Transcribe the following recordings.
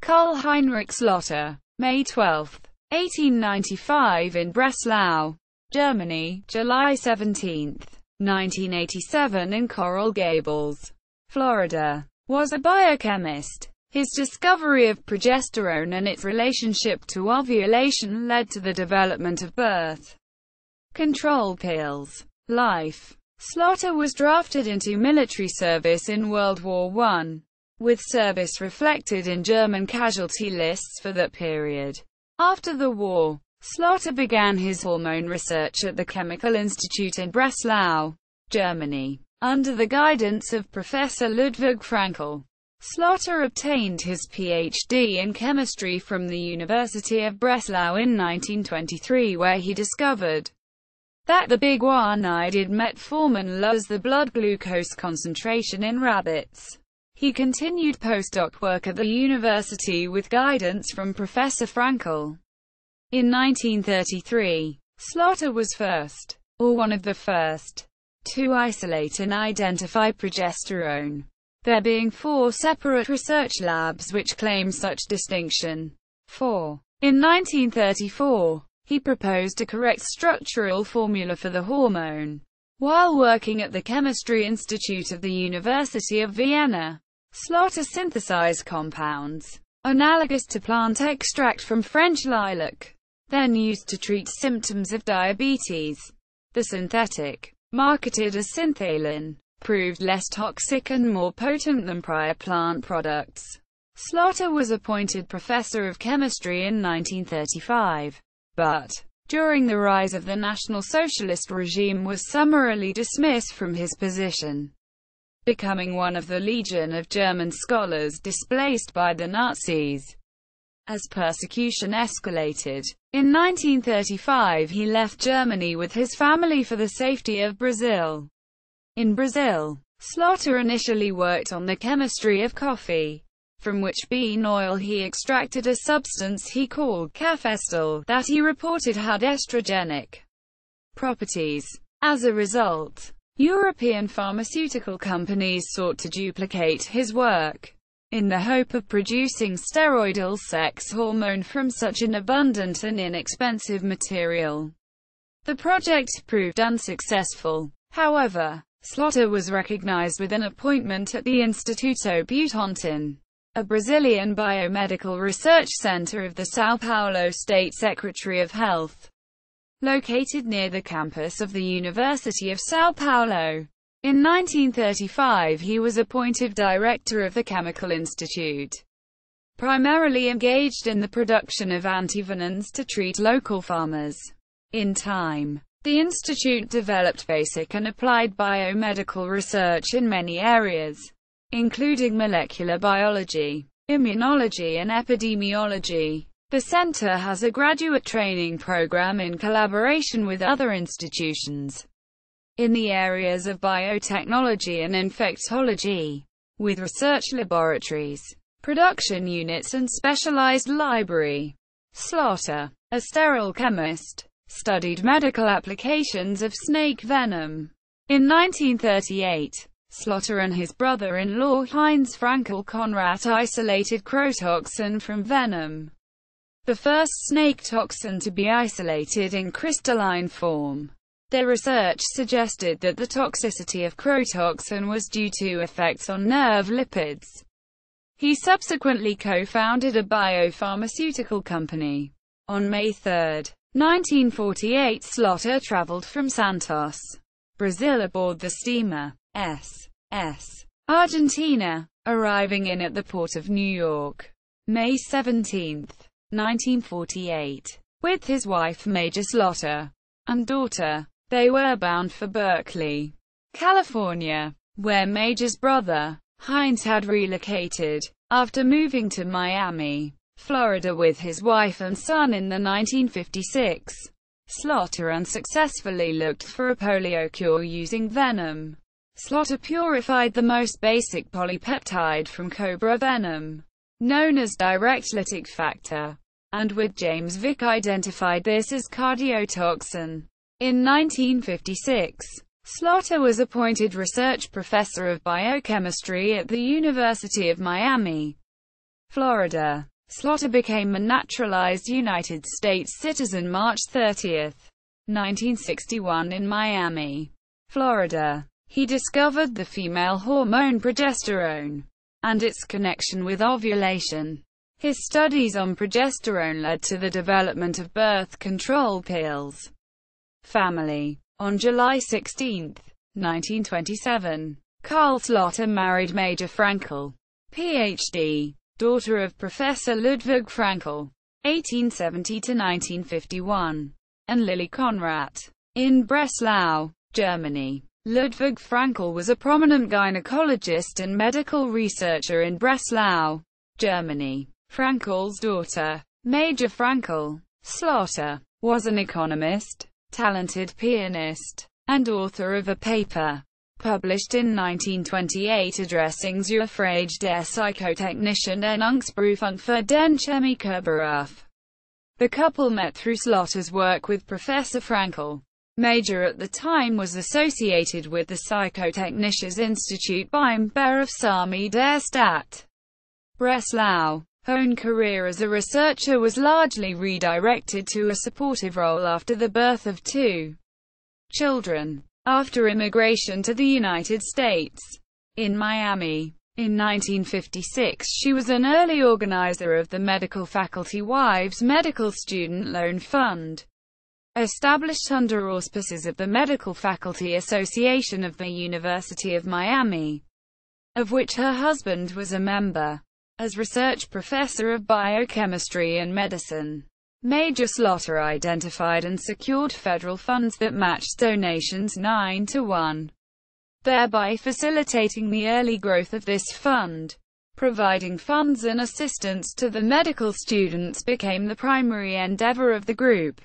Karl Heinrich Slotta, May 12, 1895 in Breslau, Germany, July 17, 1987 in Coral Gables, Florida, was a biochemist. His discovery of progesterone and its relationship to ovulation led to the development of birth control pills. Life. Slotta was drafted into military service in World War I, with service reflected in German casualty lists for that period. After the war, Slotta began his hormone research at the Chemical Institute in Breslau, Germany, under the guidance of Professor Ludwig Frankl. Slotta obtained his Ph.D. in chemistry from the University of Breslau in 1923, where he discovered that the biguanidine metformin lowers the blood glucose concentration in rabbits. He continued postdoc work at the university with guidance from Professor Frankl. In 1933, Slotta was first, or one of the first, to isolate and identify progesterone, there being 4 separate research labs which claim such distinction. 4. In 1934, he proposed a correct structural formula for the hormone, while working at the Chemistry Institute of the University of Vienna. Slotta synthesized compounds analogous to plant extract from French lilac, then used to treat symptoms of diabetes. The synthetic, marketed as synthalin, proved less toxic and more potent than prior plant products. Slotta was appointed professor of chemistry in 1935, but, during the rise of the National Socialist regime, was summarily dismissed from his position, becoming one of the legion of German scholars displaced by the Nazis. As persecution escalated, in 1935 he left Germany with his family for the safety of Brazil. In Brazil, Slotta initially worked on the chemistry of coffee, from which bean oil he extracted a substance he called cafestol, that he reported had estrogenic properties. As a result, European pharmaceutical companies sought to duplicate his work, in the hope of producing steroidal sex hormone from such an abundant and inexpensive material. The project proved unsuccessful. However, Slotta was recognized with an appointment at the Instituto Butantan, a Brazilian biomedical research center of the São Paulo State Secretary of Health, located near the campus of the University of São Paulo. In 1935 he was appointed director of the Chemical Institute, primarily engaged in the production of antivenens to treat local farmers. In time, the institute developed basic and applied biomedical research in many areas, including molecular biology, immunology and epidemiology. The center has a graduate training program in collaboration with other institutions in the areas of biotechnology and infectology, with research laboratories, production units and specialized library. Slotta, a sterile chemist, studied medical applications of snake venom. In 1938, Slotta and his brother-in-law Heinz Frankel Conrad isolated crotoxin from venom, the first snake toxin to be isolated in crystalline form. Their research suggested that the toxicity of crotoxin was due to effects on nerve lipids. He subsequently co-founded a biopharmaceutical company. On May 3, 1948, Slotta traveled from Santos, Brazil aboard the steamer S.S. Argentina, arriving in at the port of New York, May 17, 1948, with his wife Major Slotta and daughter. They were bound for Berkeley, California, where Major's brother, Heinz, had relocated, after moving to Miami, Florida with his wife and son in the 1956. Slotta unsuccessfully looked for a polio cure using venom. Slotta purified the most basic polypeptide from cobra venom, known as direct lytic factor, and with James Vick identified this as cardiotoxin. In 1956, Slotta was appointed research professor of biochemistry at the University of Miami, Florida. Slotta became a naturalized United States citizen March 30, 1961 in Miami, Florida. He discovered the female hormone progesterone and its connection with ovulation. His studies on progesterone led to the development of birth control pills. Family. On July 16, 1927, Karl Slotta married Major Frankel, Ph.D., daughter of Professor Ludwig Frankel, 1870–1951, and Lily Konrad. In Breslau, Germany. Ludwig Frankel was a prominent gynecologist and medical researcher in Breslau, Germany. Frankel's daughter, Major Frankel Slotta, was an economist, talented pianist, and author of a paper published in 1928 addressing zur Frage der psychotechnischen Entzugungsprüfung für den Chemikerberuf. The couple met through Slotta's work with Professor Frankel. Major at the time was associated with the Psychotechnisches Institut beim Berufsarmee der Stadt Breslau. Her own career as a researcher was largely redirected to a supportive role after the birth of 2 children. After immigration to the United States, in Miami, in 1956 she was an early organizer of the Medical Faculty Wives Medical Student Loan Fund, established under auspices of the Medical Faculty Association of the University of Miami, of which her husband was a member. As research professor of biochemistry and medicine, Major Slotta identified and secured federal funds that matched donations 9-1, thereby facilitating the early growth of this fund. Providing funds and assistance to the medical students became the primary endeavor of the group.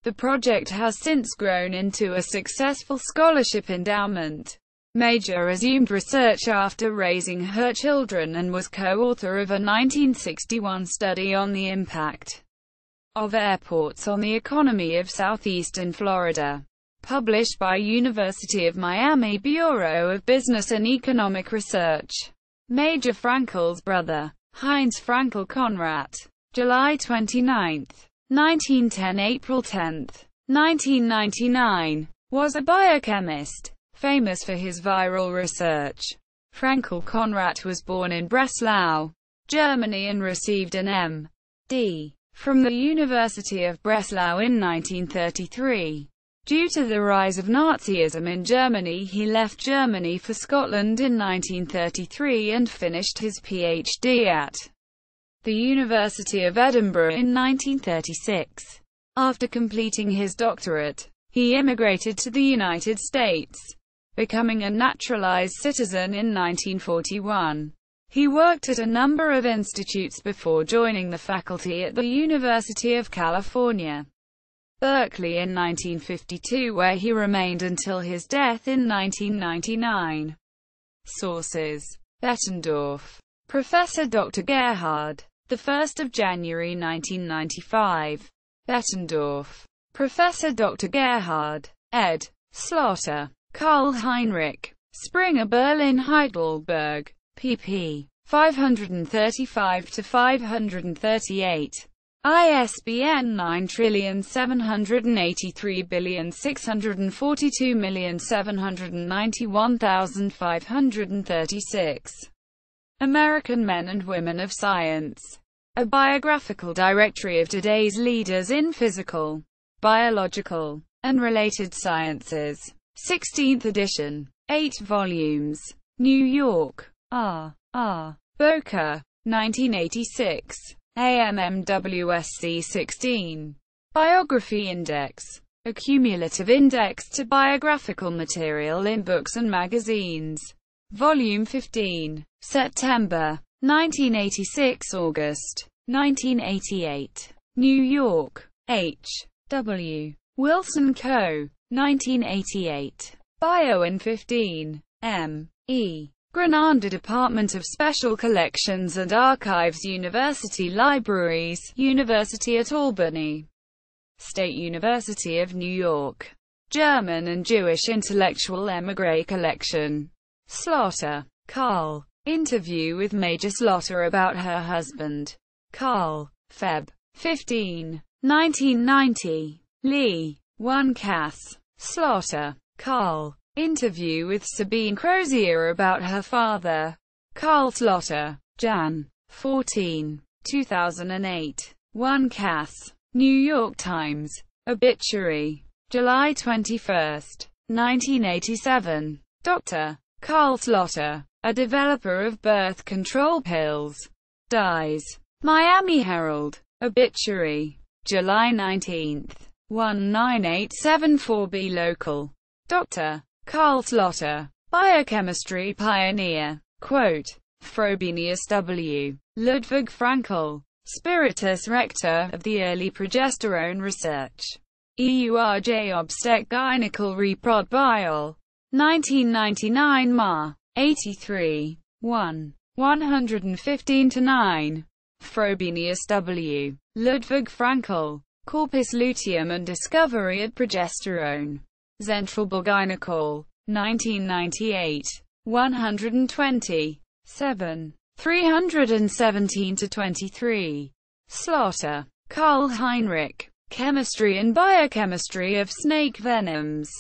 The project has since grown into a successful scholarship endowment. Major resumed research after raising her children and was co-author of a 1961 study on the impact of airports on the economy of southeastern Florida, published by University of Miami Bureau of Business and Economic Research. Major Frankel's brother, Heinz Frankel Konrad, July 29, 1910 – April 10, 1999, was a biochemist, famous for his viral research. Frankel Konrad was born in Breslau, Germany and received an M.D. from the University of Breslau in 1933. Due to the rise of Nazism in Germany, he left Germany for Scotland in 1933 and finished his Ph.D. at the University of Edinburgh in 1936. After completing his doctorate, he immigrated to the United States, becoming a naturalized citizen in 1941. He worked at a number of institutes before joining the faculty at the University of California, Berkeley in 1952, where he remained until his death in 1999. Sources: Bettendorf, Professor Dr. Gerhard, 1 January 1995. Bettendorf, Professor Dr. Gerhard, ed. Slotta, Karl Heinrich, Springer Berlin Heidelberg, pp. 535–538. ISBN 9783642791536. American Men and Women of Science. A Biographical Directory of Today's Leaders in Physical, Biological, and Related Sciences. 16th edition. 8 volumes. New York. R. Boker. 1986. AMMWSC 16. Biography Index. A cumulative index to biographical material in books and magazines. Volume 15. September. 1986 August. 1988. New York. H. W. Wilson Co. 1988. Bio in 15. M. E. Granada Department of Special Collections and Archives, University Libraries, University at Albany, State University of New York. German and Jewish Intellectual Émigré Collection. Slotta, Karl. Interview with Major Slotta about her husband. Karl, Feb. 15, 1990. Lee, 1 Karl Slotta. Karl. Interview with Sabine Crozier about her father. Karl Slotta. Jan. 14, 2008. 1 Cass. New York Times. Obituary. July 21, 1987. Dr. Karl Slotta, a developer of birth control pills, dies. Miami Herald. Obituary. July 19, 19874b local. Dr. Karl Slotta, biochemistry pioneer. Quote. Frobenius W. Ludwig Frankl, Spiritus Rector of the early progesterone research. EURJ Obstetric Gynecal Reprod Biol. 1999 Ma. 83. 1. 115-9. Frobenius W. Ludwig Frankl, Corpus Luteum and Discovery of Progesterone. Zentralbul Gynecol. 1998. 120. 7. 317-23. Slotta, Karl Heinrich, Chemistry and Biochemistry of Snake Venoms.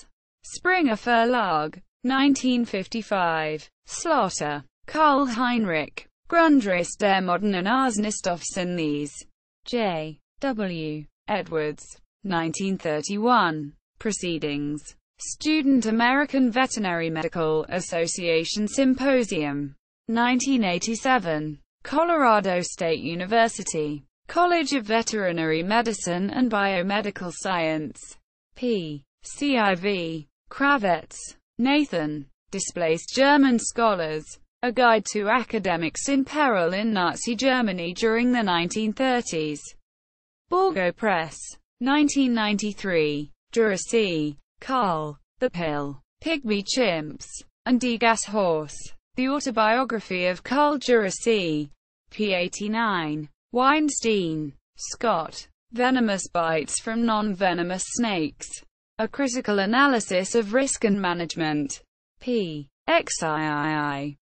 Springer Verlag. 1955. Slotta, Karl Heinrich, Grundriss der modernen Arzneistoffsynthese. J. W. Edwards. 1931. Proceedings. Student American Veterinary Medical Association Symposium. 1987. Colorado State University. College of Veterinary Medicine and Biomedical Science. P. Civ. Kravitz. Nathan. Displaced German Scholars. A Guide to Academics in Peril in Nazi Germany During the 1930s. Borgo Press. 1993. Jurassic. Karl. The Pill. Pygmy Chimps. And Degas Horse. The Autobiography of Karl Jurassic. p. 89. Weinstein. Scott. Venomous Bites from Non-Venomous Snakes. A Critical Analysis of Risk and Management. P. XIII.